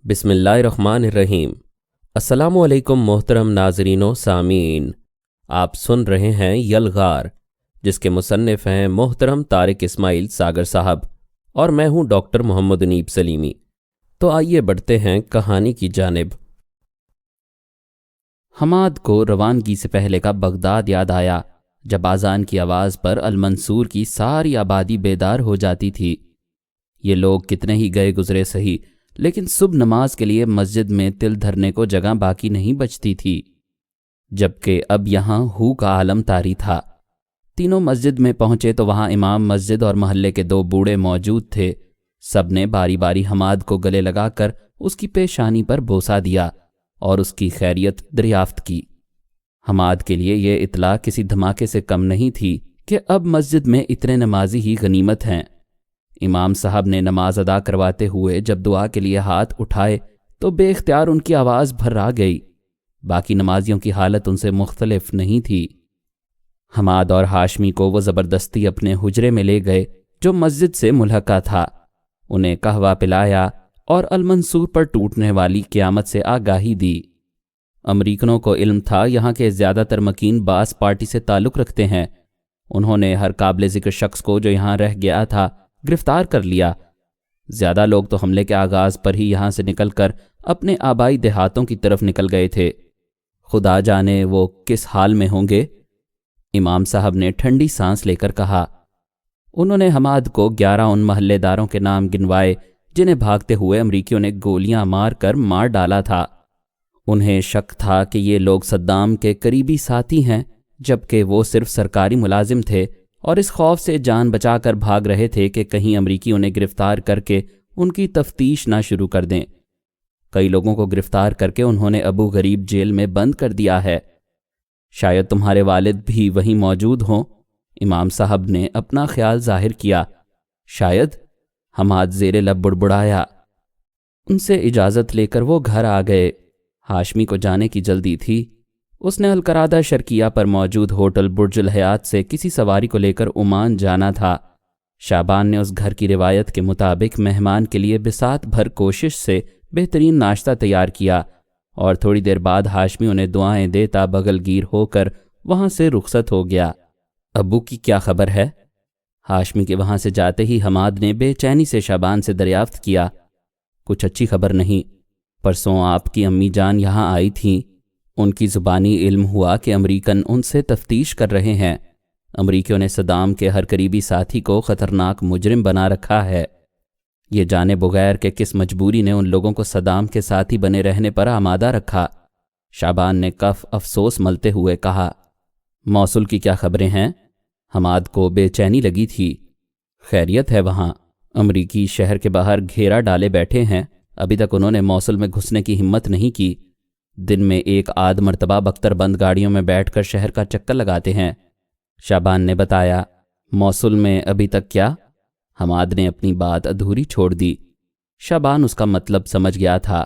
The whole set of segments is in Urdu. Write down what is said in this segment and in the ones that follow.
بسم اللہ الرحمن الرحیم۔ السلام علیکم محترم ناظرین و سامعین، آپ سن رہے ہیں یلغار، جس کے مصنف ہیں محترم طارق اسماعیل ساگر صاحب، اور میں ہوں ڈاکٹر محمد انیب سلیمی۔ تو آئیے بڑھتے ہیں کہانی کی جانب۔ حماد کو روانگی سے پہلے کا بغداد یاد آیا، جب اذان کی آواز پر المنصور کی ساری آبادی بیدار ہو جاتی تھی۔ یہ لوگ کتنے ہی گئے گزرے سہی، لیکن صبح نماز کے لیے مسجد میں تل دھرنے کو جگہ باقی نہیں بچتی تھی، جبکہ اب یہاں ہو کا عالم طاری تھا۔ تینوں مسجد میں پہنچے تو وہاں امام مسجد اور محلے کے دو بوڑھے موجود تھے۔ سب نے باری باری حماد کو گلے لگا کر اس کی پیشانی پر بوسہ دیا اور اس کی خیریت دریافت کی۔ حماد کے لیے یہ اطلاع کسی دھماکے سے کم نہیں تھی کہ اب مسجد میں اتنے نمازی ہی غنیمت ہیں۔ امام صاحب نے نماز ادا کرواتے ہوئے جب دعا کے لیے ہاتھ اٹھائے تو بے اختیار ان کی آواز بھرا گئی۔ باقی نمازیوں کی حالت ان سے مختلف نہیں تھی۔ حماد اور ہاشمی کو وہ زبردستی اپنے حجرے میں لے گئے جو مسجد سے ملحقہ تھا، انہیں قہوہ پلایا اور المنصور پر ٹوٹنے والی قیامت سے آگاہی دی۔ امریکنوں کو علم تھا یہاں کے زیادہ تر مکین باس پارٹی سے تعلق رکھتے ہیں۔ انہوں نے ہر قابل ذکر شخص کو جو یہاں رہ گیا تھا گرفتار کر لیا۔ زیادہ لوگ تو حملے کے آغاز پر ہی یہاں سے نکل کر اپنے آبائی دیہاتوں کی طرف نکل گئے تھے۔ خدا جانے وہ کس حال میں ہوں گے، امام صاحب نے ٹھنڈی سانس لے کر کہا۔ انہوں نے حماد کو 11 ان محلے داروں کے نام گنوائے جنہیں بھاگتے ہوئے امریکیوں نے گولیاں مار کر مار ڈالا تھا۔ انہیں شک تھا کہ یہ لوگ صدام کے قریبی ساتھی ہیں، جبکہ وہ صرف سرکاری ملازم تھے اور اس خوف سے جان بچا کر بھاگ رہے تھے کہ کہیں امریکی انہیں گرفتار کر کے ان کی تفتیش نہ شروع کر دیں۔ کئی لوگوں کو گرفتار کر کے انہوں نے ابو غریب جیل میں بند کر دیا ہے۔ شاید تمہارے والد بھی وہیں موجود ہوں، امام صاحب نے اپنا خیال ظاہر کیا۔ شاید، حماد زیر لب بڑبڑایا۔ ان سے اجازت لے کر وہ گھر آ گئے۔ ہاشمی کو جانے کی جلدی تھی۔ اس نے الکرادہ شرقیہ پر موجود ہوٹل برج الحیات سے کسی سواری کو لے کر عمان جانا تھا۔ شعبان نے اس گھر کی روایت کے مطابق مہمان کے لیے بساط بھر کوشش سے بہترین ناشتہ تیار کیا، اور تھوڑی دیر بعد ہاشمی انہیں دعائیں دیتا بغل گیر ہو کر وہاں سے رخصت ہو گیا۔ ابو کی کیا خبر ہے؟ ہاشمی کے وہاں سے جاتے ہی حماد نے بے چینی سے شعبان سے دریافت کیا۔ کچھ اچھی خبر نہیں۔ پرسوں آپ کی امی جان یہاں آئی تھیں، ان کی زبانی علم ہوا کہ امریکن ان سے تفتیش کر رہے ہیں۔ امریکیوں نے صدام کے ہر قریبی ساتھی کو خطرناک مجرم بنا رکھا ہے۔ یہ جانے بغیر کہ کس مجبوری نے ان لوگوں کو صدام کے ساتھی بنے رہنے پر آمادہ رکھا۔ شعبان نے کف افسوس ملتے ہوئے کہا۔ موصل کی کیا خبریں ہیں؟ حماد کو بے چینی لگی تھی۔ خیریت ہے وہاں، امریکی شہر کے باہر گھیرا ڈالے بیٹھے ہیں، ابھی تک انہوں نے موصل میں گھسنے کی ہمت نہیں کی۔ دن میں ایک آدھ مرتبہ بختر بند گاڑیوں میں بیٹھ کر شہر کا چکر لگاتے ہیں، شعبان نے بتایا۔ موصل میں ابھی تک کیا؟ حماد نے اپنی بات ادھوری چھوڑ دی۔ شعبان اس کا مطلب سمجھ گیا تھا۔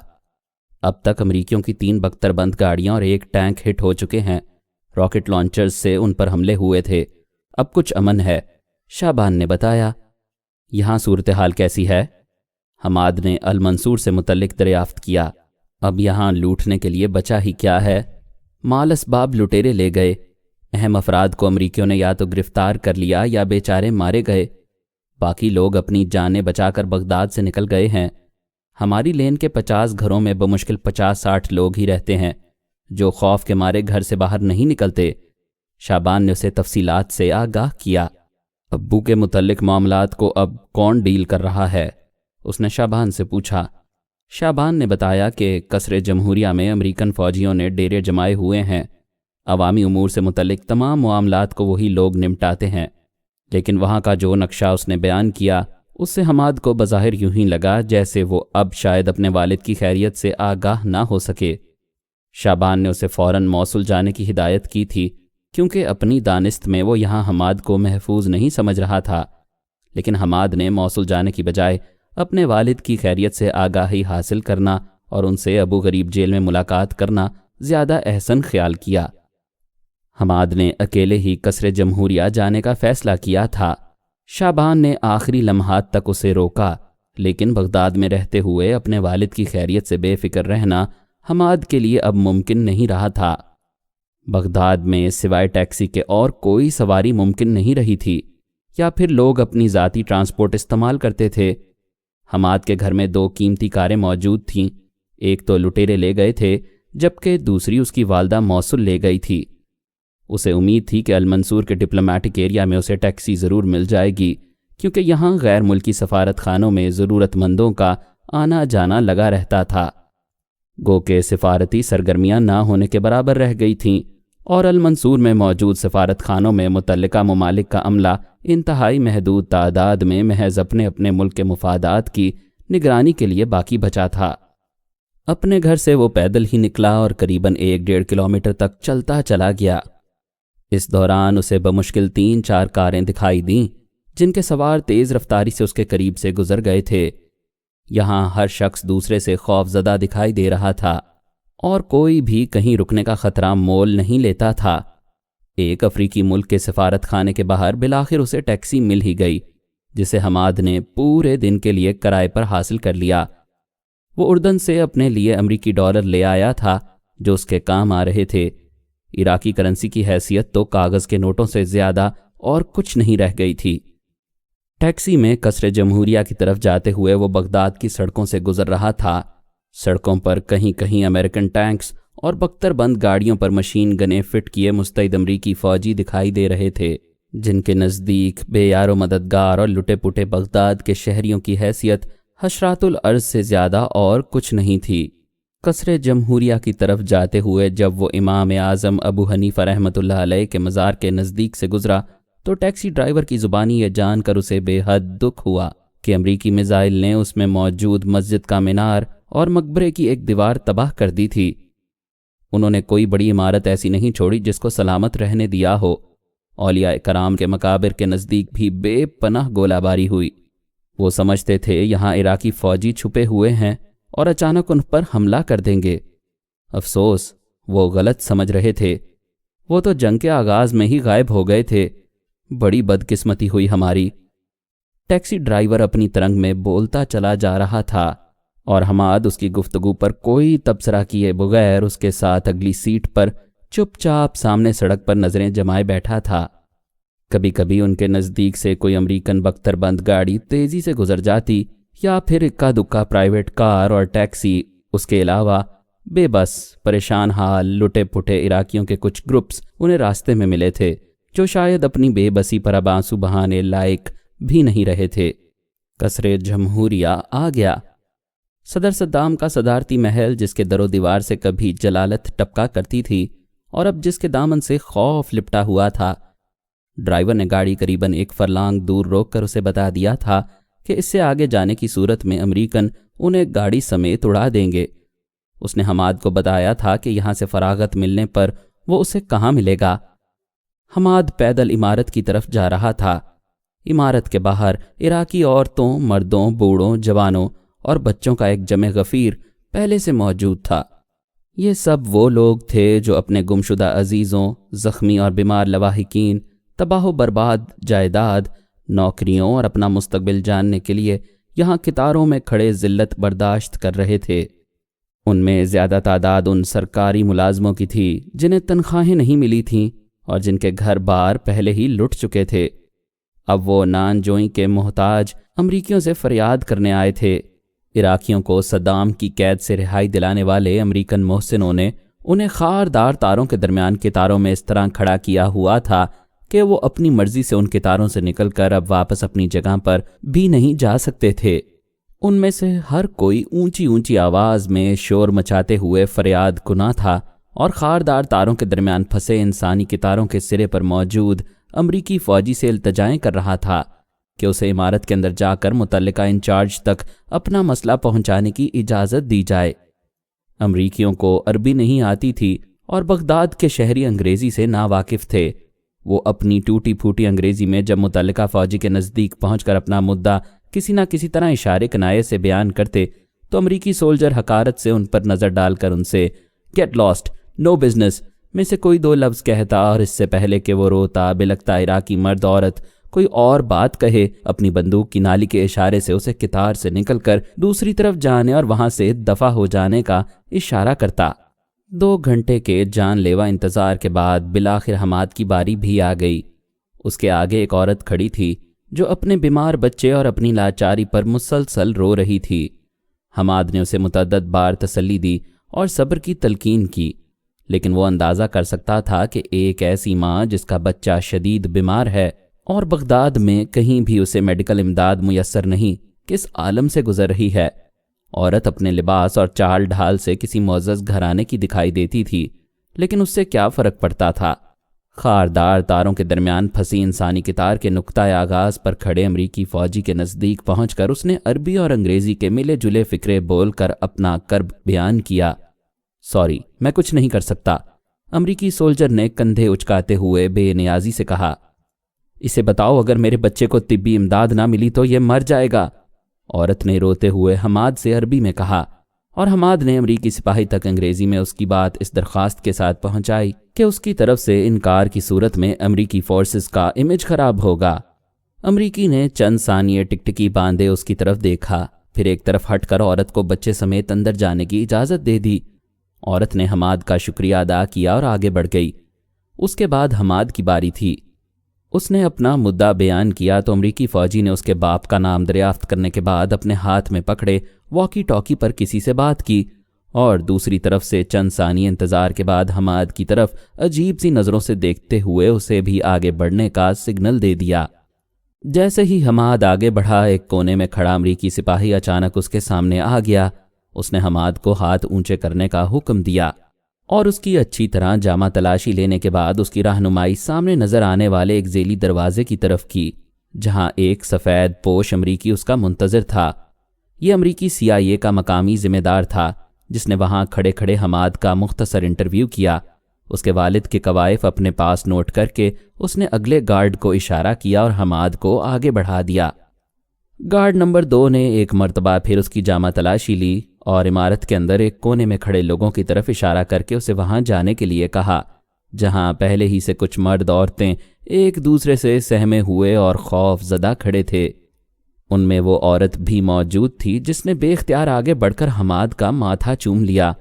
اب تک امریکیوں کی 3 بختر بند گاڑیاں اور ایک ٹینک ہٹ ہو چکے ہیں، راکٹ لانچرز سے ان پر حملے ہوئے تھے۔ اب کچھ امن ہے، شعبان نے بتایا۔ یہاں صورتحال کیسی ہے؟ حماد نے المنصور سے متعلق دریافت کیا۔ اب یہاں لوٹنے کے لیے بچا ہی کیا ہے؟ مال اسباب لٹیرے لے گئے۔ اہم افراد کو امریکیوں نے یا تو گرفتار کر لیا یا بیچارے مارے گئے۔ باقی لوگ اپنی جانیں بچا کر بغداد سے نکل گئے ہیں۔ ہماری لین کے 50 گھروں میں بمشکل 50-60 لوگ ہی رہتے ہیں جو خوف کے مارے گھر سے باہر نہیں نکلتے۔ شعبان نے اسے تفصیلات سے آگاہ کیا۔ ابو کے متعلق معاملات کو اب کون ڈیل کر رہا ہے؟ اس نے شعبان سے پوچھا۔ شعبان نے بتایا کہ قصر جمہوریہ میں امریکن فوجیوں نے ڈیرے جمائے ہوئے ہیں۔ عوامی امور سے متعلق تمام معاملات کو وہی لوگ نمٹاتے ہیں، لیکن وہاں کا جو نقشہ اس نے بیان کیا اس سے حماد کو بظاہر یوں ہی لگا جیسے وہ اب شاید اپنے والد کی خیریت سے آگاہ نہ ہو سکے۔ شعبان نے اسے فوراً موصل جانے کی ہدایت کی تھی، کیونکہ اپنی دانست میں وہ یہاں حماد کو محفوظ نہیں سمجھ رہا تھا، لیکن حماد نے موصل جانے کی بجائے اپنے والد کی خیریت سے آگاہی حاصل کرنا اور ان سے ابو غریب جیل میں ملاقات کرنا زیادہ احسن خیال کیا۔ حماد نے اکیلے ہی قصر جمہوریہ جانے کا فیصلہ کیا تھا۔ شعبان نے آخری لمحات تک اسے روکا، لیکن بغداد میں رہتے ہوئے اپنے والد کی خیریت سے بے فکر رہنا حماد کے لیے اب ممکن نہیں رہا تھا۔ بغداد میں سوائے ٹیکسی کے اور کوئی سواری ممکن نہیں رہی تھی، یا پھر لوگ اپنی ذاتی ٹرانسپورٹ استعمال کرتے تھے۔ حماد کے گھر میں 2 قیمتی کاریں موجود تھیں، ایک تو لٹیرے لے گئے تھے جبکہ دوسری اس کی والدہ موصل لے گئی تھی۔ اسے امید تھی کہ المنصور کے ڈپلومیٹک ایریا میں اسے ٹیکسی ضرور مل جائے گی، کیونکہ یہاں غیر ملکی سفارت خانوں میں ضرورت مندوں کا آنا جانا لگا رہتا تھا۔ گو کہ سفارتی سرگرمیاں نہ ہونے کے برابر رہ گئی تھیں، اور المنصور میں موجود سفارت خانوں میں متعلقہ ممالک کا عملہ انتہائی محدود تعداد میں محض اپنے اپنے ملک کے مفادات کی نگرانی کے لیے باقی بچا تھا۔ اپنے گھر سے وہ پیدل ہی نکلا اور قریباً 1-1.5 کلومیٹر تک چلتا چلا گیا۔ اس دوران اسے بمشکل 3-4 کاریں دکھائی دیں جن کے سوار تیز رفتاری سے اس کے قریب سے گزر گئے تھے۔ یہاں ہر شخص دوسرے سے خوف زدہ دکھائی دے رہا تھا، اور کوئی بھی کہیں رکنے کا خطرہ مول نہیں لیتا تھا۔ ایک افریقی ملک کے سفارت خانے کے باہر بالآخر اسے ٹیکسی مل ہی گئی، جسے حماد نے پورے دن کے لیے کرائے پر حاصل کر لیا۔ وہ اردن سے اپنے لیے امریکی ڈالر لے آیا تھا جو اس کے کام آ رہے تھے۔ عراقی کرنسی کی حیثیت تو کاغذ کے نوٹوں سے زیادہ اور کچھ نہیں رہ گئی تھی۔ ٹیکسی میں قصر جمہوریہ کی طرف جاتے ہوئے وہ بغداد کی سڑکوں سے گزر رہا تھا۔ سڑکوں پر کہیں کہیں امریکن ٹینکس اور بختر بند گاڑیوں پر مشین گنیں فٹ کیے مستعد امریکی فوجی دکھائی دے رہے تھے، جن کے نزدیک بے یار و مددگار اور لٹے پٹے بغداد کے شہریوں کی حیثیت حشرات الارض سے زیادہ اور کچھ نہیں تھی۔ قصر جمہوریہ کی طرف جاتے ہوئے جب وہ امام اعظم ابو حنیفہ رحمۃ اللہ علیہ کے مزار کے نزدیک سے گزرا تو ٹیکسی ڈرائیور کی زبانی یہ جان کر اسے بے حد دکھ ہوا کہ امریکی میزائل نے اس میں موجود مسجد کا مینار اور مقبرے کی ایک دیوار تباہ کر دی تھی۔ انہوں نے کوئی بڑی عمارت ایسی نہیں چھوڑی جس کو سلامت رہنے دیا ہو۔ اولیاء کرام کے مقابر کے نزدیک بھی بے پناہ گولہ باری ہوئی۔ وہ سمجھتے تھے یہاں عراقی فوجی چھپے ہوئے ہیں اور اچانک ان پر حملہ کر دیں گے۔ افسوس، وہ غلط سمجھ رہے تھے۔ وہ تو جنگ کے آغاز میں ہی غائب ہو گئے تھے۔ بڑی بدقسمتی ہوئی ہماری۔ ٹیکسی ڈرائیور اپنی ترنگ میں بولتا چلا جا رہا تھا، اور حماد اس کی گفتگو پر کوئی تبصرہ کیے بغیر اس کے ساتھ اگلی سیٹ پر چپ چاپ سامنے سڑک پر نظریں جمائے بیٹھا تھا۔ کبھی کبھی ان کے نزدیک سے کوئی امریکن بختر بند گاڑی تیزی سے گزر جاتی، یا پھر اکا دکا پرائیویٹ کار اور ٹیکسی۔ اس کے علاوہ بے بس پریشان حال لٹے پھٹے عراقیوں کے کچھ گروپس انہیں راستے میں ملے تھے، جو شاید اپنی بے بسی پر اب آنسو بہانے لائق بھی نہیں رہے تھے۔ قصر جمہوریہ آ گیا۔ صدر صدام کا صدارتی محل، جس کے در و دیوار سے کبھی جلالت ٹپکا کرتی تھی اور اب جس کے دامن سے خوف لپٹا ہوا تھا۔ ڈرائیور نے گاڑی قریباً 1 فرلانگ دور روک کر اسے بتا دیا تھا کہ اس سے آگے جانے کی صورت میں امریکن انہیں گاڑی سمیت اڑا دیں گے۔ اس نے حماد کو بتایا تھا کہ یہاں سے فراغت ملنے پر وہ اسے کہاں ملے گا۔ حماد پیدل عمارت کی طرف جا رہا تھا۔ عمارت کے باہر عراقی عورتوں، مردوں، بوڑھوں، جوانوں اور بچوں کا ایک جمع غفیر پہلے سے موجود تھا۔ یہ سب وہ لوگ تھے جو اپنے گمشدہ عزیزوں، زخمی اور بیمار لواحقین، تباہ و برباد جائیداد، نوکریوں اور اپنا مستقبل جاننے کے لیے یہاں قطاروں میں کھڑے ذلت برداشت کر رہے تھے۔ ان میں زیادہ تعداد ان سرکاری ملازموں کی تھی جنہیں تنخواہیں نہیں ملی تھیں اور جن کے گھر بار پہلے ہی لٹ چکے تھے۔ اب وہ نان جوئی کے محتاج امریکیوں سے فریاد کرنے آئے تھے۔ عراقیوں کو صدام کی قید سے رہائی دلانے والے امریکن محسنوں نے انہیں خاردار تاروں کے درمیان قطاروں میں اس طرح کھڑا کیا ہوا تھا کہ وہ اپنی مرضی سے ان قطاروں سے نکل کر اب واپس اپنی جگہ پر بھی نہیں جا سکتے تھے۔ ان میں سے ہر کوئی اونچی اونچی آواز میں شور مچاتے ہوئے فریاد کنا تھا اور خاردار تاروں کے درمیان پھنسے انسانی قطاروں کے سرے پر موجود امریکی فوجی سے التجائیں کر رہا تھا کہ اسے عمارت کے اندر جا کر متعلقہ انچارج تک اپنا مسئلہ پہنچانے کی اجازت دی جائے۔ امریکیوں کو عربی نہیں آتی تھی اور بغداد کے شہری انگریزی سے ناواقف تھے۔ وہ اپنی ٹوٹی پھوٹی انگریزی میں جب متعلقہ فوجی کے نزدیک پہنچ کر اپنا مدعا کسی نہ کسی طرح اشارے کنائے سے بیان کرتے تو امریکی سولجر حقارت سے ان پر نظر ڈال کر ان سے گیٹ لاسٹ، نو بزنس میں سے کوئی 2 لفظ کہتا، اور اس سے پہلے کہ وہ روتا بلکتا عراقی مرد عورت کوئی اور بات کہے، اپنی بندوق کی نالی کے اشارے سے اسے کتار سے نکل کر دوسری طرف جانے اور وہاں سے دفع ہو جانے کا اشارہ کرتا۔ 2 گھنٹے کے جان لیوا انتظار کے بعد بالآخر حماد کی باری بھی آ گئی۔ اس کے آگے ایک عورت کھڑی تھی جو اپنے بیمار بچے اور اپنی لاچاری پر مسلسل رو رہی تھی۔ حماد نے اسے متعدد بار تسلی دی اور صبر کی تلقین کی، لیکن وہ اندازہ کر سکتا تھا کہ ایک ایسی ماں جس کا بچہ شدید بیمار ہے اور بغداد میں کہیں بھی اسے میڈیکل امداد میسر نہیں، کس عالم سے گزر رہی ہے۔ عورت اپنے لباس اور چال ڈھال سے کسی معزز گھرانے کی دکھائی دیتی تھی، لیکن اس سے کیا فرق پڑتا تھا؟ خاردار تاروں کے درمیان پھنسی انسانی کتار کے نقطۂ آغاز پر کھڑے امریکی فوجی کے نزدیک پہنچ کر اس نے عربی اور انگریزی کے ملے جلے فقرے بول کر اپنا کرب بیان کیا۔ سوری، میں کچھ نہیں کر سکتا، امریکی سولجر نے کندھے اچکاتے ہوئے بے نیازی سے کہا۔ اسے بتاؤ اگر میرے بچے کو طبی امداد نہ ملی تو یہ مر جائے گا، عورت نے روتے ہوئے حماد سے عربی میں کہا، اور حماد نے امریکی سپاہی تک انگریزی میں اس کی بات اس درخواست کے ساتھ پہنچائی کہ اس کی طرف سے انکار کی صورت میں امریکی فورسز کا امیج خراب ہوگا۔ امریکی نے چند ثانیے ٹکٹکی باندھے اس کی طرف دیکھا، پھر ایک طرف ہٹ کر عورت کو بچے سمیت اندر جانے کی اجازت دے دی۔ عورت نے حماد کا شکریہ ادا کیا اور آگے بڑھ گئی۔ اس کے بعد حماد کی باری تھی۔ اس نے اپنا مدعا بیان کیا تو امریکی فوجی نے اس کے باپ کا نام دریافت کرنے کے بعد اپنے ہاتھ میں پکڑے واکی ٹاکی پر کسی سے بات کی، اور دوسری طرف سے چند ثانیے انتظار کے بعد حماد کی طرف عجیب سی نظروں سے دیکھتے ہوئے اسے بھی آگے بڑھنے کا سگنل دے دیا۔ جیسے ہی حماد آگے بڑھا، ایک کونے میں کھڑا امریکی سپاہی اچانک اس کے سامنے آ گیا۔ اس نے حماد کو ہاتھ اونچے کرنے کا حکم دیا اور اس کی اچھی طرح جامہ تلاشی لینے کے بعد اس کی رہنمائی سامنے نظر آنے والے ایک ذیلی دروازے کی طرف کی، جہاں ایک سفید پوش امریکی اس کا منتظر تھا۔ یہ امریکی CIA کا مقامی ذمہ دار تھا جس نے وہاں کھڑے کھڑے حماد کا مختصر انٹرویو کیا۔ اس کے والد کے قوائف اپنے پاس نوٹ کر کے اس نے اگلے گارڈ کو اشارہ کیا اور حماد کو آگے بڑھا دیا۔ گارڈ نمبر 2 نے ایک مرتبہ پھر اس کی جامہ تلاشی لی اور عمارت کے اندر ایک کونے میں کھڑے لوگوں کی طرف اشارہ کر کے اسے وہاں جانے کے لیے کہا، جہاں پہلے ہی سے کچھ مرد عورتیں ایک دوسرے سے سہمے ہوئے اور خوف زدہ کھڑے تھے۔ ان میں وہ عورت بھی موجود تھی جس نے بے اختیار آگے بڑھ کر حماد کا ماتھا چوم لیا۔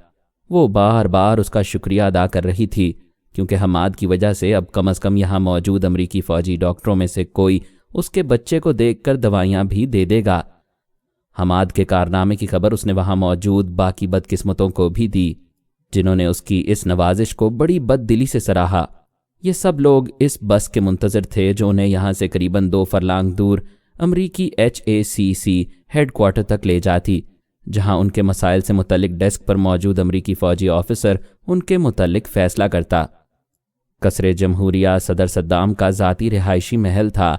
وہ بار بار اس کا شکریہ ادا کر رہی تھی، کیونکہ حماد کی وجہ سے اب کم از کم یہاں موجود امریکی فوجی ڈاکٹروں میں سے کوئی اس کے بچے کو دیکھ کر دوائیاں بھی دے دے گا۔ حماد کے کارنامے کی خبر اس نے وہاں موجود باقی بدقسمتوں کو بھی دی، جنہوں نے اس کی اس نوازش کو بڑی بد دلی سے سراہا۔ یہ سب لوگ اس بس کے منتظر تھے جو انہیں یہاں سے قریباً 2 فرلانگ دور امریکی HACC ہیڈ کوارٹر تک لے جاتی، جہاں ان کے مسائل سے متعلق ڈیسک پر موجود امریکی فوجی آفیسر ان کے متعلق فیصلہ کرتا۔ قصر جمہوریہ صدر صدام کا ذاتی رہائشی محل تھا۔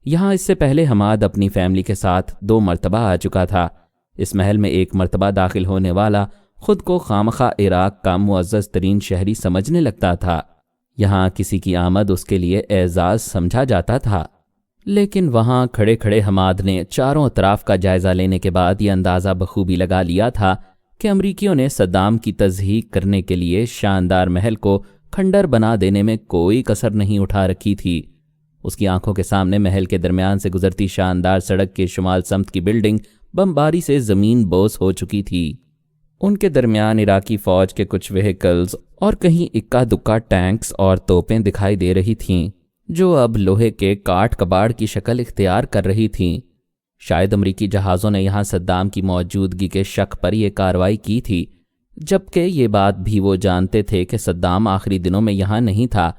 یہاں اس سے پہلے حماد اپنی فیملی کے ساتھ 2 مرتبہ آ چکا تھا۔ اس محل میں ایک مرتبہ داخل ہونے والا خود کو خامخواہ عراق کا معزز ترین شہری سمجھنے لگتا تھا۔ یہاں کسی کی آمد اس کے لیے اعزاز سمجھا جاتا تھا، لیکن وہاں کھڑے کھڑے حماد نے چاروں اطراف کا جائزہ لینے کے بعد یہ اندازہ بخوبی لگا لیا تھا کہ امریکیوں نے صدام کی تضحیک کرنے کے لیے شاندار محل کو کھنڈر بنا دینے میں کوئی کسر نہیں اٹھا رکھی تھی۔ اس کی آنکھوں کے سامنے محل کے درمیان سے گزرتی شاندار سڑک کے شمال سمت کی بلڈنگ بمباری سے زمین بوس ہو چکی تھی۔ ان کے درمیان عراقی فوج کے کچھ وہیکلز اور کہیں اکا دکا ٹینکس اور توپیں دکھائی دے رہی تھیں، جو اب لوہے کے کاٹ کباڑ کی شکل اختیار کر رہی تھیں۔ شاید امریکی جہازوں نے یہاں صدام کی موجودگی کے شک پر یہ کارروائی کی تھی، جبکہ یہ بات بھی وہ جانتے تھے کہ صدام آخری دنوں میں یہاں نہیں تھا،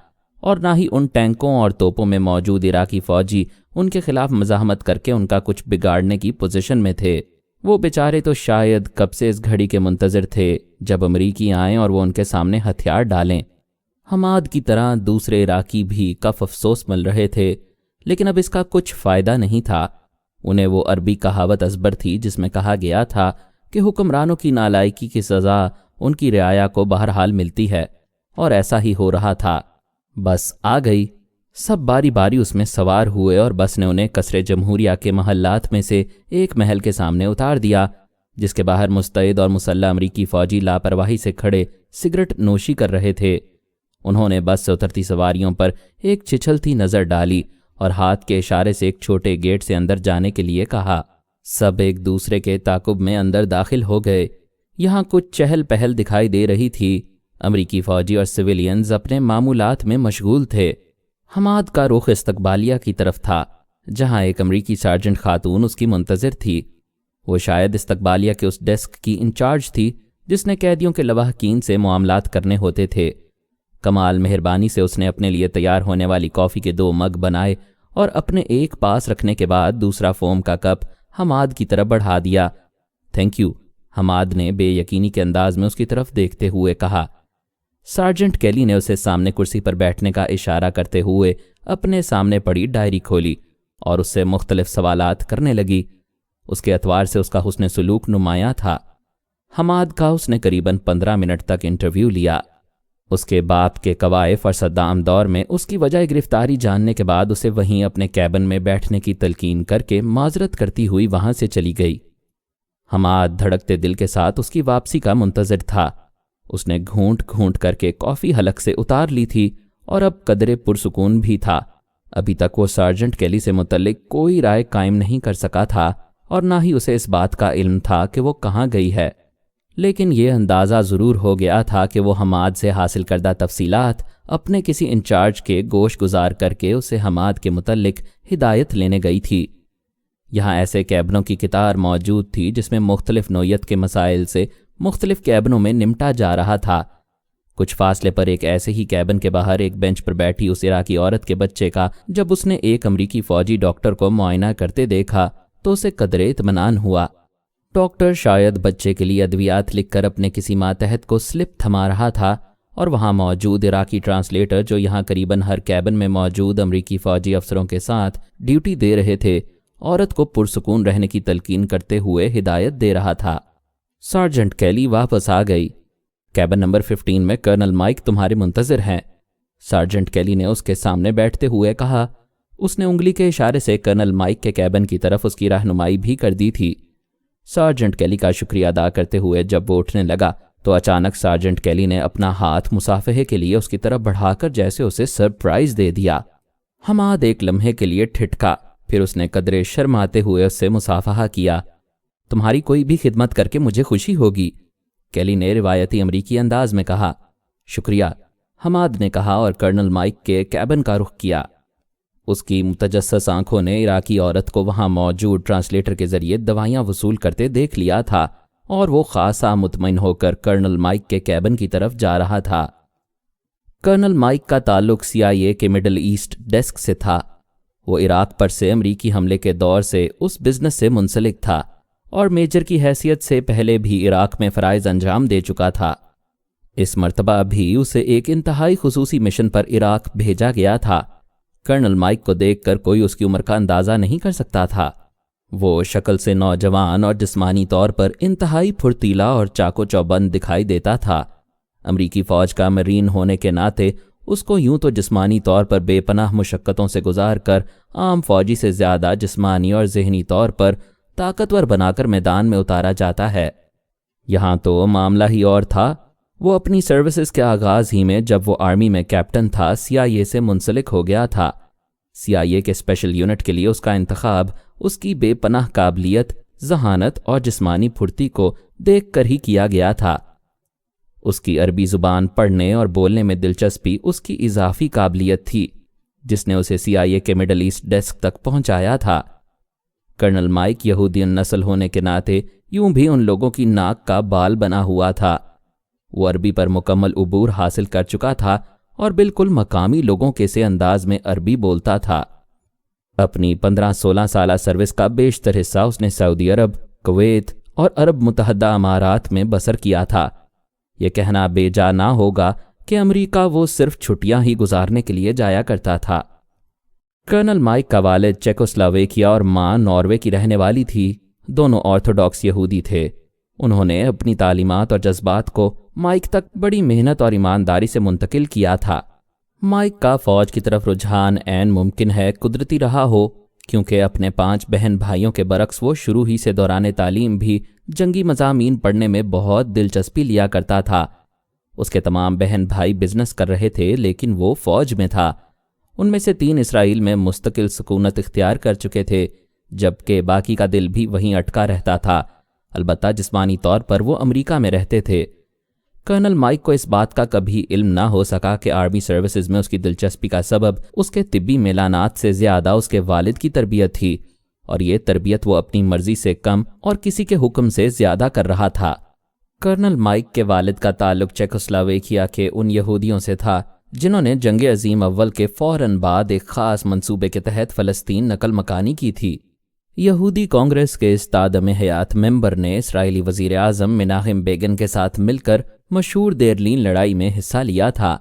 اور نہ ہی ان ٹینکوں اور توپوں میں موجود عراقی فوجی ان کے خلاف مزاحمت کر کے ان کا کچھ بگاڑنے کی پوزیشن میں تھے۔ وہ بیچارے تو شاید کب سے اس گھڑی کے منتظر تھے جب امریکی آئیں اور وہ ان کے سامنے ہتھیار ڈالیں۔ حماد کی طرح دوسرے عراقی بھی کف افسوس مل رہے تھے، لیکن اب اس کا کچھ فائدہ نہیں تھا۔ انہیں وہ عربی کہاوت ازبر تھی جس میں کہا گیا تھا کہ حکمرانوں کی نالائکی کی سزا ان کی رعایا کو بہرحال ملتی ہے، اور ایسا ہی ہو رہا تھا۔ بس آ گئی۔ سب باری باری اس میں سوار ہوئے اور بس نے انہیں قصر جمہوریہ کے محلات میں سے ایک محل کے سامنے اتار دیا، جس کے باہر مستعد اور مسلح امریکی فوجی لاپرواہی سے کھڑے سگریٹ نوشی کر رہے تھے۔ انہوں نے بس سے اترتی سواریوں پر ایک چھچھلتی نظر ڈالی اور ہاتھ کے اشارے سے ایک چھوٹے گیٹ سے اندر جانے کے لیے کہا۔ سب ایک دوسرے کے تعاقب میں اندر داخل ہو گئے۔ یہاں کچھ چہل پہل دکھائی دے رہی تھی۔ امریکی فوجی اور سویلینز اپنے معمولات میں مشغول تھے۔ حماد کا رخ استقبالیہ کی طرف تھا، جہاں ایک امریکی سارجنٹ خاتون اس کی منتظر تھی۔ وہ شاید استقبالیہ کے اس ڈیسک کی انچارج تھی جس نے قیدیوں کے لواحقین سے معاملات کرنے ہوتے تھے۔ کمال مہربانی سے اس نے اپنے لیے تیار ہونے والی کافی کے 2 مگ بنائے اور اپنے ایک پاس رکھنے کے بعد دوسرا فوم کا کپ حماد کی طرف بڑھا دیا۔ تھینک یو، حماد نے بے یقینی کے انداز میں اس کی طرف دیکھتے ہوئے کہا۔ سارجنٹ کیلی نے اسے سامنے کرسی پر بیٹھنے کا اشارہ کرتے ہوئے اپنے سامنے پڑی ڈائری کھولی اور اس سے مختلف سوالات کرنے لگی۔ اس کے اعتبار سے اس کا حسن سلوک نمایاں تھا۔ حماد کا اس نے قریباً 15 منٹ تک انٹرویو لیا۔ اس کے باپ کے کوائف اور صدام دور میں اس کی وجہ گرفتاری جاننے کے بعد اسے وہیں اپنے کیبن میں بیٹھنے کی تلقین کر کے معذرت کرتی ہوئی وہاں سے چلی گئی۔ حماد دھڑکتے دل کے ساتھ اس کی واپسی کا منتظر تھا۔ اس نے گھونٹ گھونٹ کر کے کافی حلق سے اتار لی تھی اور اب قدرے پرسکون بھی تھا۔ ابھی تک وہ سارجنٹ کیلی سے متعلق کوئی رائے قائم نہیں کر سکا تھا اور نہ ہی اسے اس بات کا علم تھا کہ وہ کہاں گئی ہے، لیکن یہ اندازہ ضرور ہو گیا تھا کہ وہ حماد سے حاصل کردہ تفصیلات اپنے کسی انچارج کے گوش گزار کر کے اسے حماد کے متعلق ہدایت لینے گئی تھی۔ یہاں ایسے کیبنوں کی قطار موجود تھی جس میں مختلف نوعیت کے مسائل سے مختلف کیبنوں میں نمٹا جا رہا تھا۔ کچھ فاصلے پر ایک ایسے ہی کیبن کے باہر ایک بینچ پر بیٹھی اس عراقی عورت کے بچے کا جب اس نے ایک امریکی فوجی ڈاکٹر کو معائنہ کرتے دیکھا تو اسے قدرے اطمینان ہوا۔ ڈاکٹر شاید بچے کے لیے ادویات لکھ کر اپنے کسی ماتحت کو سلپ تھما رہا تھا، اور وہاں موجود عراقی ٹرانسلیٹر جو یہاں قریباً ہر کیبن میں موجود امریکی فوجی افسروں کے ساتھ ڈیوٹی دے رہے تھے، عورت کو پرسکون رہنے کی تلقین کرتے ہوئے ہدایت دے رہا تھا۔ سارجنٹ کیلی واپس آ گئی۔ کیبن نمبر 15 میں کرنل مائک تمہارے منتظر ہیں، سارجنٹ کیلی نے اس کے سامنے بیٹھتے ہوئے کہا۔ اس نے انگلی کے اشارے سے کرنل مائک کے کیبن کی طرف اس کی رہنمائی بھی کر دی تھی۔ سارجنٹ کیلی کا شکریہ ادا کرتے ہوئے جب وہ اٹھنے لگا تو اچانک سارجنٹ کیلی نے اپنا ہاتھ مصافحے کے لیے اس کی طرف بڑھا کر جیسے اسے سرپرائز دے دیا۔ حماد ایک لمحے کے لیے ٹھٹکا، پھر اس نے قدرے شرماتے ہوئے اس سے مصافحہ کیا۔ تمہاری کوئی بھی خدمت کر کے مجھے خوشی ہوگی، کیلی نے روایتی امریکی انداز میں کہا۔ شکریہ، حماد نے کہا اور کرنل مائک کے کیبن کا رخ کیا۔ اس کی متجسس آنکھوں نے عراقی عورت کو وہاں موجود ٹرانسلیٹر کے ذریعے دوائیاں وصول کرتے دیکھ لیا تھا اور وہ خاصا مطمئن ہو کر کرنل مائک کے کیبن کی طرف جا رہا تھا۔ کرنل مائک کا تعلق CIA کے مڈل ایسٹ ڈیسک سے تھا۔ وہ عراق پر سے امریکی حملے کے دور سے اس بزنس سے منسلک تھا اور میجر کی حیثیت سے پہلے بھی عراق میں فرائض انجام دے چکا تھا۔ اس مرتبہ بھی اسے ایک انتہائی خصوصی مشن پر عراق بھیجا گیا تھا۔ کرنل مائک کو دیکھ کر کوئی اس کی عمر کا اندازہ نہیں کر سکتا تھا۔ وہ شکل سے نوجوان اور جسمانی طور پر انتہائی پھرتیلا اور چاقو چوبند دکھائی دیتا تھا۔ امریکی فوج کا مرین ہونے کے ناطے اس کو یوں تو جسمانی طور پر بے پناہ مشقتوں سے گزار کر عام فوجی سے زیادہ جسمانی اور ذہنی طور پر طاقتور بنا کر میدان میں اتارا جاتا ہے۔ یہاں تو معاملہ ہی اور تھا۔ وہ اپنی سروسز کے آغاز ہی میں جب وہ آرمی میں کیپٹن تھا CIA سے منسلک ہو گیا تھا۔ CIA کے اسپیشل یونٹ کے لیے اس کا انتخاب اس کی بے پناہ قابلیت، ذہانت اور جسمانی پھرتی کو دیکھ کر ہی کیا گیا تھا۔ اس کی عربی زبان پڑھنے اور بولنے میں دلچسپی اس کی اضافی قابلیت تھی جس نے اسے CIA کے مڈل ایسٹ ڈیسک تک پہنچایا تھا۔ کرنل مائک یہودین نسل ہونے کے ناطے یوں بھی ان لوگوں کی ناک کا بال بنا ہوا تھا۔ وہ عربی پر مکمل عبور حاصل کر چکا تھا اور بالکل مقامی لوگوں کے سے انداز میں عربی بولتا تھا۔ اپنی 15-16 سالہ سروس کا بیشتر حصہ اس نے سعودی عرب، کویت اور عرب متحدہ امارات میں بسر کیا تھا۔ یہ کہنا بے جا نہ ہوگا کہ امریکہ وہ صرف چھٹیاں ہی گزارنے کے لیے جایا کرتا تھا۔ کرنل مائک کا والد چیکوسلاویکیا اور ماں ناروے کی رہنے والی تھی۔ دونوں آرتھوڈاکس یہودی تھے۔ انہوں نے اپنی تعلیمات اور جذبات کو مائک تک بڑی محنت اور ایمانداری سے منتقل کیا تھا۔ مائک کا فوج کی طرف رجحان عین ممکن ہے قدرتی رہا ہو، کیونکہ اپنے 5 بہن بھائیوں کے برعکس وہ شروع ہی سے دوران تعلیم بھی جنگی مضامین پڑھنے میں بہت دلچسپی لیا کرتا تھا۔ اس کے تمام بہن بھائی بزنس کر رہے تھے لیکن وہ فوج میں تھا۔ ان میں سے 3 اسرائیل میں مستقل سکونت اختیار کر چکے تھے، جبکہ باقی کا دل بھی وہیں اٹکا رہتا تھا، البتہ جسمانی طور پر وہ امریکہ میں رہتے تھے۔ کرنل مائک کو اس بات کا کبھی علم نہ ہو سکا کہ آرمی سروسز میں اس کی دلچسپی کا سبب اس کے طبی میلانات سے زیادہ اس کے والد کی تربیت تھی، اور یہ تربیت وہ اپنی مرضی سے کم اور کسی کے حکم سے زیادہ کر رہا تھا۔ کرنل مائک کے والد کا تعلق چیکوسلاویکیا کے ان یہودیوں سے تھا جنہوں نے جنگ عظیم اول کے فوراً بعد ایک خاص منصوبے کے تحت فلسطین نقل مکانی کی تھی۔ یہودی کانگریس کے اس تادم حیات ممبر نے اسرائیلی وزیر اعظم مناہم بیگن کے ساتھ مل کر مشہور دیرلین لڑائی میں حصہ لیا تھا۔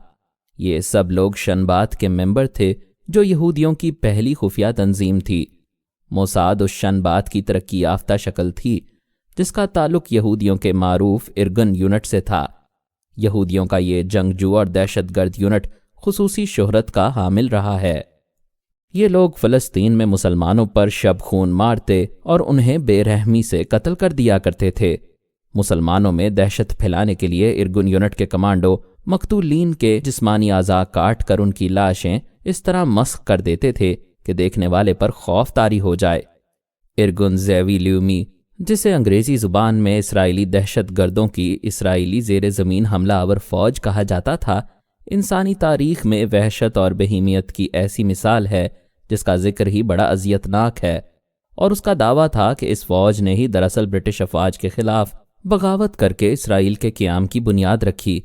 یہ سب لوگ شنبات کے ممبر تھے جو یہودیوں کی پہلی خفیہ تنظیم تھی۔ موساد اس شنبات کی ترقی یافتہ شکل تھی جس کا تعلق یہودیوں کے معروف ارگن یونٹ سے تھا۔ یہودیوں کا یہ جنگجو اور دہشت گرد یونٹ خصوصی شہرت کا حامل رہا ہے۔ یہ لوگ فلسطین میں مسلمانوں پر شب خون مارتے اور انہیں بے رحمی سے قتل کر دیا کرتے تھے۔ مسلمانوں میں دہشت پھیلانے کے لیے ارگن یونٹ کے کمانڈو مقتولین کے جسمانی اعضاء کاٹ کر ان کی لاشیں اس طرح مسخ کر دیتے تھے کہ دیکھنے والے پر خوف طاری ہو جائے۔ ارگن زیوی لیومی، جسے انگریزی زبان میں اسرائیلی دہشت گردوں کی اسرائیلی زیر زمین حملہ آور فوج کہا جاتا تھا، انسانی تاریخ میں وحشت اور بہیمیت کی ایسی مثال ہے جس کا ذکر ہی بڑا اذیتناک ہے، اور اس کا دعویٰ تھا کہ اس فوج نے ہی دراصل برٹش افواج کے خلاف بغاوت کر کے اسرائیل کے قیام کی بنیاد رکھی۔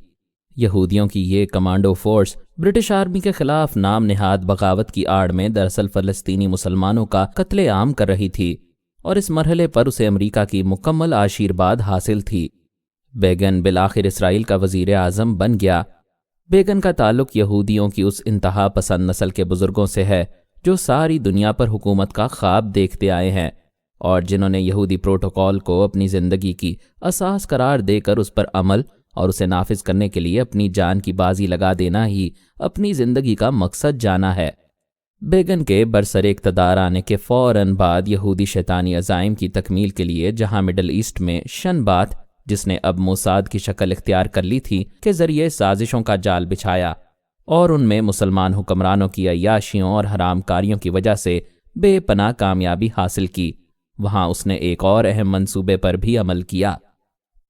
یہودیوں کی یہ کمانڈو فورس برٹش آرمی کے خلاف نام نہاد بغاوت کی آڑ میں دراصل فلسطینی مسلمانوں کا قتل عام کر رہی تھی، اور اس مرحلے پر اسے امریکہ کی مکمل آشیرواد حاصل تھی۔ بیگن بالآخر اسرائیل کا وزیر اعظم بن گیا۔ بیگن کا تعلق یہودیوں کی اس انتہا پسند نسل کے بزرگوں سے ہے جو ساری دنیا پر حکومت کا خواب دیکھتے آئے ہیں، اور جنہوں نے یہودی پروٹوکول کو اپنی زندگی کی اساس قرار دے کر اس پر عمل اور اسے نافذ کرنے کے لیے اپنی جان کی بازی لگا دینا ہی اپنی زندگی کا مقصد جانا ہے۔ بیگن کے برسر اقتدار آنے کے فوراً بعد یہودی شیطانی عزائم کی تکمیل کے لیے جہاں مڈل ایسٹ میں شنبات، جس نے اب موساد کی شکل اختیار کر لی تھی، کے ذریعے سازشوں کا جال بچھایا اور ان میں مسلمان حکمرانوں کی عیاشیوں اور حرام کاریوں کی وجہ سے بے پناہ کامیابی حاصل کی، وہاں اس نے ایک اور اہم منصوبے پر بھی عمل کیا۔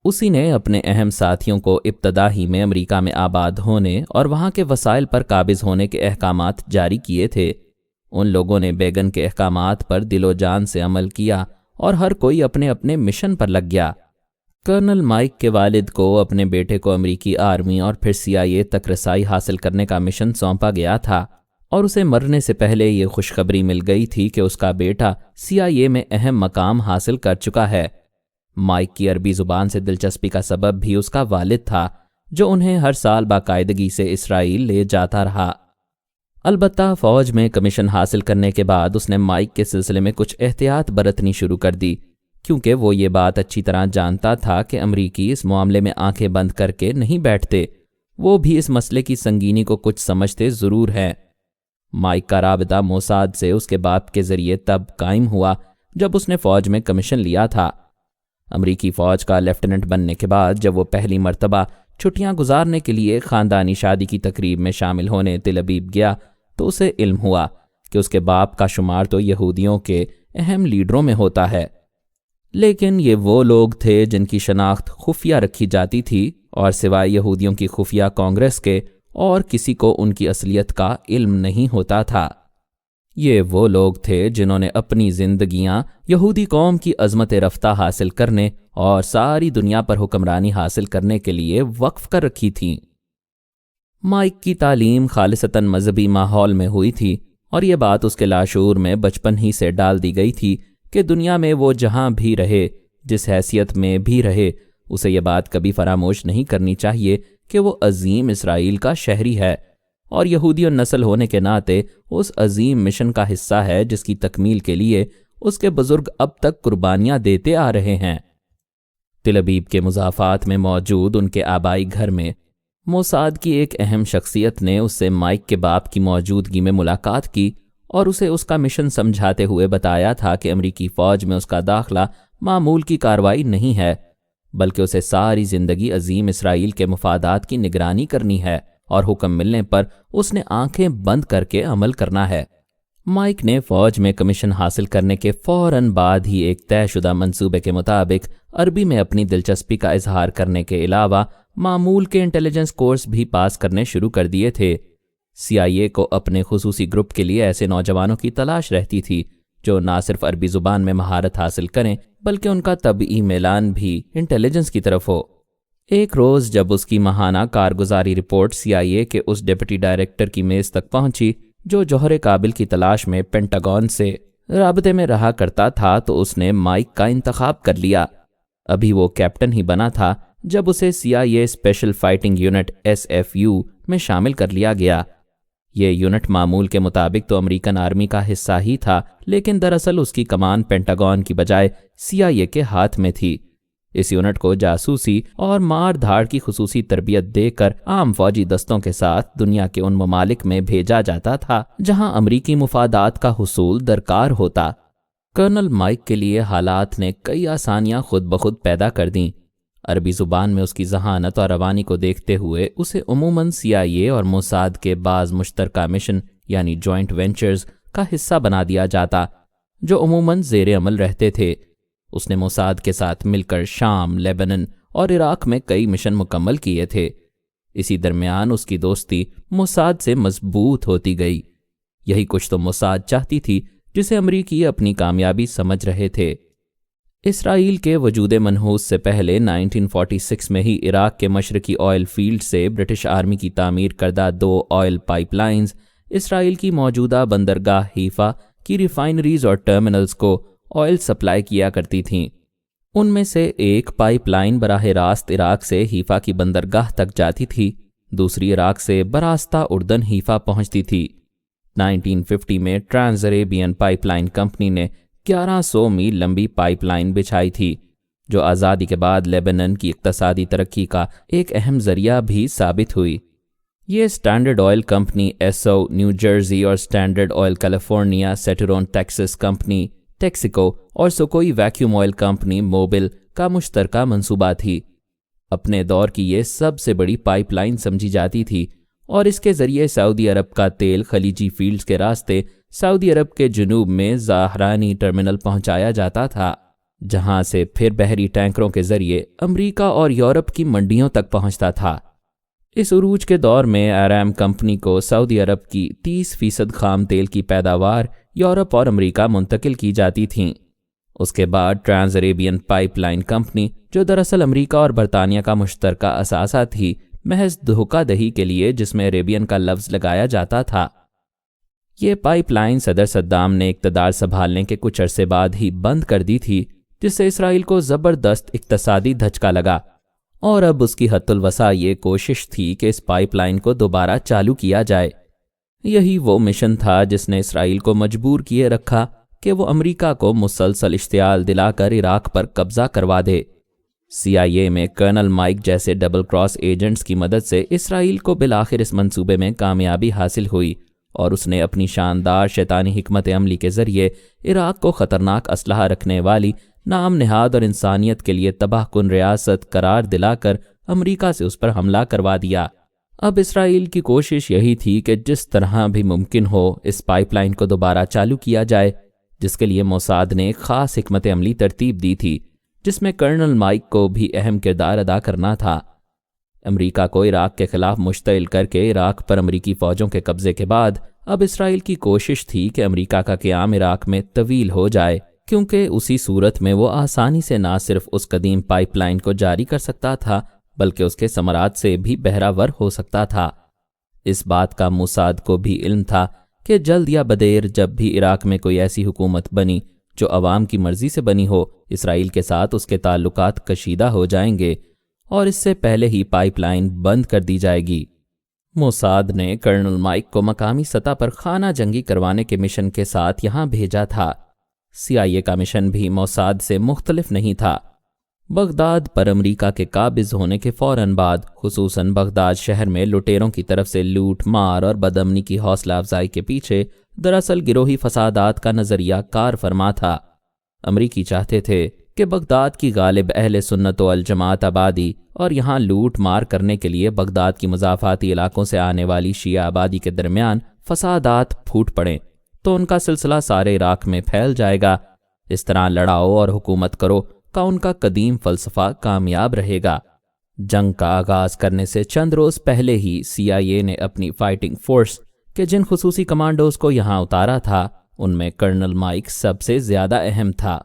اسی نے اپنے اہم ساتھیوں کو ابتدا ہی میں امریکہ میں آباد ہونے اور وہاں کے وسائل پر قابض ہونے کے احکامات جاری کیے تھے۔ ان لوگوں نے بیگن کے احکامات پر دل و جان سے عمل کیا اور ہر کوئی اپنے اپنے مشن پر لگ گیا۔ کرنل مائک کے والد کو اپنے بیٹے کو امریکی آرمی اور پھر CIA تک رسائی حاصل کرنے کا مشن سونپا گیا تھا، اور اسے مرنے سے پہلے یہ خوشخبری مل گئی تھی کہ اس کا بیٹا CIA میں اہم مقام حاصل کر چکا ہے۔ مائک کی عربی زبان سے دلچسپی کا سبب بھی اس کا والد تھا، جو انہیں ہر سال باقاعدگی سے اسرائیل لے جاتا رہا۔ البتہ فوج میں کمیشن حاصل کرنے کے بعد اس نے مائک کے سلسلے میں کچھ احتیاط برتنی شروع کر دی، کیونکہ وہ یہ بات اچھی طرح جانتا تھا کہ امریکی اس معاملے میں آنکھیں بند کر کے نہیں بیٹھتے، وہ بھی اس مسئلے کی سنگینی کو کچھ سمجھتے ضرور ہیں۔ مائک کا رابطہ موساد سے اس کے باپ کے ذریعے تب قائم ہوا جب اس نے فوج میں کمیشن لیا تھا۔ امریکی فوج کا لیفٹیننٹ بننے کے بعد جب وہ پہلی مرتبہ چھٹیاں گزارنے کے لیے خاندانی شادی کی تقریب میں شامل ہونے تل ابیب گیا تو اسے علم ہوا کہ اس کے باپ کا شمار تو یہودیوں کے اہم لیڈروں میں ہوتا ہے، لیکن یہ وہ لوگ تھے جن کی شناخت خفیہ رکھی جاتی تھی، اور سوائے یہودیوں کی خفیہ کانگریس کے اور کسی کو ان کی اصلیت کا علم نہیں ہوتا تھا۔ یہ وہ لوگ تھے جنہوں نے اپنی زندگیاں یہودی قوم کی عظمت رفتہ حاصل کرنے اور ساری دنیا پر حکمرانی حاصل کرنے کے لیے وقف کر رکھی تھیں۔ مائک کی تعلیم خالصتاً مذہبی ماحول میں ہوئی تھی، اور یہ بات اس کے لاشعور میں بچپن ہی سے ڈال دی گئی تھی کہ دنیا میں وہ جہاں بھی رہے، جس حیثیت میں بھی رہے، اسے یہ بات کبھی فراموش نہیں کرنی چاہیے کہ وہ عظیم اسرائیل کا شہری ہے، اور یہودی نسل ہونے کے ناطے اس عظیم مشن کا حصہ ہے جس کی تکمیل کے لیے اس کے بزرگ اب تک قربانیاں دیتے آ رہے ہیں۔ تل ابیب کے مضافات میں موجود ان کے آبائی گھر میں موساد کی ایک اہم شخصیت نے اس سے مائک کے باپ کی موجودگی میں ملاقات کی اور اسے اس کا مشن سمجھاتے ہوئے بتایا تھا کہ امریکی فوج میں اس کا داخلہ معمول کی کارروائی نہیں ہے، بلکہ اسے ساری زندگی عظیم اسرائیل کے مفادات کی نگرانی کرنی ہے اور حکم ملنے پر اس نے آنکھیں بند کر کے عمل کرنا ہے۔ مائک نے فوج میں کمیشن حاصل کرنے کے فوراً بعد ہی ایک طے شدہ منصوبے کے مطابق عربی میں اپنی دلچسپی کا اظہار کرنے کے علاوہ معمول کے انٹیلیجنس کورس بھی پاس کرنے شروع کر دیے تھے۔ CIA کو اپنے خصوصی گروپ کے لیے ایسے نوجوانوں کی تلاش رہتی تھی جو نہ صرف عربی زبان میں مہارت حاصل کریں بلکہ ان کا طبعی میلان بھی انٹیلیجنس کی طرف ہو۔ ایک روز جب اس کی ماہانہ کارگزاری رپورٹ CIA کے اس ڈپٹی ڈائریکٹر کی میز تک پہنچی جو جوہر کابل کی تلاش میں پینٹاگون سے رابطے میں رہا کرتا تھا تو اس نے مائک کا انتخاب کر لیا۔ ابھی وہ کیپٹن ہی بنا تھا جب اسے CIA special fighting unit SFU میں شامل کر لیا گیا۔ یہ یونٹ معمول کے مطابق تو امریکن آرمی کا حصہ ہی تھا، لیکن دراصل اس کی کمان پینٹاگون کی بجائے CIA کے ہاتھ میں تھی۔ اس یونٹ کو جاسوسی اور مار دھاڑ کی خصوصی تربیت دے کر عام فوجی دستوں کے ساتھ دنیا کے ان ممالک میں بھیجا جاتا تھا جہاں امریکی مفادات کا حصول درکار ہوتا۔ کرنل مائک کے لیے حالات نے کئی آسانیاں خود بخود پیدا کر دیں۔ عربی زبان میں اس کی ذہانت اور روانی کو دیکھتے ہوئے اسے عموماً CIA اور موساد کے بعض مشترکہ مشن یعنی جوائنٹ وینچرز کا حصہ بنا دیا جاتا جو عموماً زیر عمل رہتے تھے۔ اس نے موساد کے ساتھ مل کر شام، لیبنن اور عراق میں کئی مشن مکمل کیے تھے۔ اسی درمیان اس کی دوستی موساد سے مضبوط ہوتی گئی۔ یہی کچھ تو موساد چاہتی تھی جسے امریکی اپنی کامیابی سمجھ رہے تھے۔ اسرائیل کے وجود منحوس سے پہلے 1946 میں ہی عراق کے مشرقی آئل فیلڈ سے برٹش آرمی کی تعمیر کردہ 2 آئل پائپ لائنز اسرائیل کی موجودہ بندرگاہ حیفا کی ریفائنریز اور ٹرمینلز کو آئل سپلائی کیا کرتی تھیں۔ ان میں سے ایک پائپ لائن براہ راست عراق سے حیفا کی بندرگاہ تک جاتی تھی، دوسری عراق سے براستہ اردن حیفا پہنچتی تھی۔ 1950 میں trans Arabian pipe line company نے 1100 میل لمبی پائپ لائن بچھائی تھی جو آزادی کے بعد لیبنن کی اقتصادی ترقی کا ایک اہم ذریعہ بھی ثابت ہوئی۔ یہ Standard Oil Company Esso New Jersey اور سٹینڈرڈ آئل کیلیفورنیا سیٹرون ٹیکسس کمپنی ٹیکسیکو اور Socony Vacuum Oil Company Mobil کا مشترکہ منصوبہ تھی۔ اپنے دور کی یہ سب سے بڑی پائپ لائن سمجھی جاتی تھی اور اس کے ذریعے سعودی عرب کا تیل خلیجی فیلڈز کے راستے سعودی عرب کے جنوب میں زاہرانی ٹرمینل پہنچایا جاتا تھا، جہاں سے پھر بحری ٹینکروں کے ذریعے امریکہ اور یورپ کی منڈیوں تک پہنچتا تھا۔ اس عروج کے دور میں آرام کمپنی کو سعودی عرب کی 30% خام تیل کی پیداوار یورپ اور امریکہ منتقل کی جاتی تھیں۔ اس کے بعد trans Arabian pipe line company, جو دراصل امریکہ اور برطانیہ کا مشترکہ اثاثہ تھی، محض دھوکہ دہی کے لیے جس میں عریبین کا لفظ لگایا جاتا تھا۔ یہ پائپ لائن صدر صدام نے اقتدار سنبھالنے کے کچھ عرصے بعد ہی بند کر دی تھی، جس سے اسرائیل کو زبردست اقتصادی دھچکا لگا، اور اب اس کی حت الوسع یہ کوشش تھی کہ اس پائپ لائن کو دوبارہ چالو کیا جائے۔ یہی وہ مشن تھا جس نے اسرائیل کو مجبور کیے رکھا کہ وہ امریکہ کو مسلسل اشتعال دلا کر عراق پر قبضہ کروا دے۔ CIA میں کرنل مائک جیسے ڈبل کراس ایجنٹس کی مدد سے اسرائیل کو بالآخر اس منصوبے میں کامیابی حاصل ہوئی، اور اس نے اپنی شاندار شیطانی حکمت عملی کے ذریعے عراق کو خطرناک اسلحہ رکھنے والی نام نہاد اور انسانیت کے لیے تباہ کن ریاست قرار دلا کر امریکہ سے اس پر حملہ کروا دیا۔ اب اسرائیل کی کوشش یہی تھی کہ جس طرح بھی ممکن ہو اس پائپ لائن کو دوبارہ چالو کیا جائے، جس کے لیے موساد نے ایک خاص حکمت عملی ترتیب دی تھی، جس میں کرنل مائک کو بھی اہم کردار ادا کرنا تھا۔ امریکہ کو عراق کے خلاف مشتعل کر کے عراق پر امریکی فوجوں کے قبضے کے بعد اب اسرائیل کی کوشش تھی کہ امریکہ کا قیام عراق میں طویل ہو جائے، کیونکہ اسی صورت میں وہ آسانی سے نہ صرف اس قدیم پائپ لائن کو جاری کر سکتا تھا بلکہ اس کے ثمرات سے بھی بہرہ ہو سکتا تھا۔ اس بات کا موساد کو بھی علم تھا کہ جلد یا بدیر جب بھی عراق میں کوئی ایسی حکومت بنی جو عوام کی مرضی سے بنی ہو، اسرائیل کے ساتھ اس کے تعلقات کشیدہ ہو جائیں گے اور اس سے پہلے ہی پائپ لائن بند کر دی جائے گی۔ موساد نے کرنل مائک کو مقامی سطح پر خانہ جنگی کروانے کے مشن کے ساتھ یہاں بھیجا تھا۔ CIA کا مشن بھی موساد سے مختلف نہیں تھا۔ بغداد پر امریکہ کے قابض ہونے کے فوراً بعد، خصوصاً بغداد شہر میں لٹیروں کی طرف سے لوٹ مار اور بدامنی کی حوصلہ افزائی کے پیچھے دراصل گروہی فسادات کا نظریہ کار فرما تھا۔ امریکی چاہتے تھے کہ بغداد کی غالب اہل سنت و الجماعت آبادی اور یہاں لوٹ مار کرنے کے لیے بغداد کی مضافاتی علاقوں سے آنے والی شیعہ آبادی کے درمیان فسادات پھوٹ پڑیں تو ان کا سلسلہ سارے عراق میں پھیل جائے گا۔ اس طرح لڑاؤ اور حکومت کرو کا ان کا قدیم فلسفہ کامیاب رہے گا۔ جنگ کا آغاز کرنے سے چند روز پہلے ہی CIA نے اپنی فائٹنگ فورس کے جن خصوصی کمانڈوز کو یہاں اتارا تھا ان میں کرنل مائک سب سے زیادہ اہم تھا۔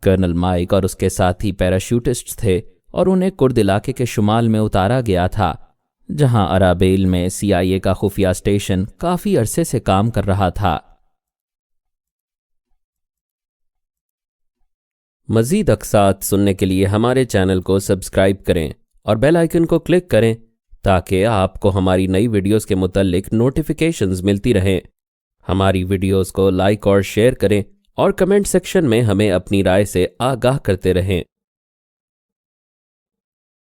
کرنل مائک اور اس کے ساتھی پیراشوٹسٹ تھے اور انہیں کرد علاقے کے شمال میں اتارا گیا تھا جہاں ارابیل میں CIA کا خفیہ اسٹیشن کافی عرصے سے کام کر رہا تھا۔ مزید اقساط سننے کے لیے ہمارے چینل کو سبسکرائب کریں اور بیل آئیکن کو کلک کریں تاکہ آپ کو ہماری نئی ویڈیوز کے متعلق نوٹیفیکیشنز ملتی رہیں۔ ہماری ویڈیوز کو لائک اور شیئر کریں اور کمنٹ سیکشن میں ہمیں اپنی رائے سے آگاہ کرتے رہیں۔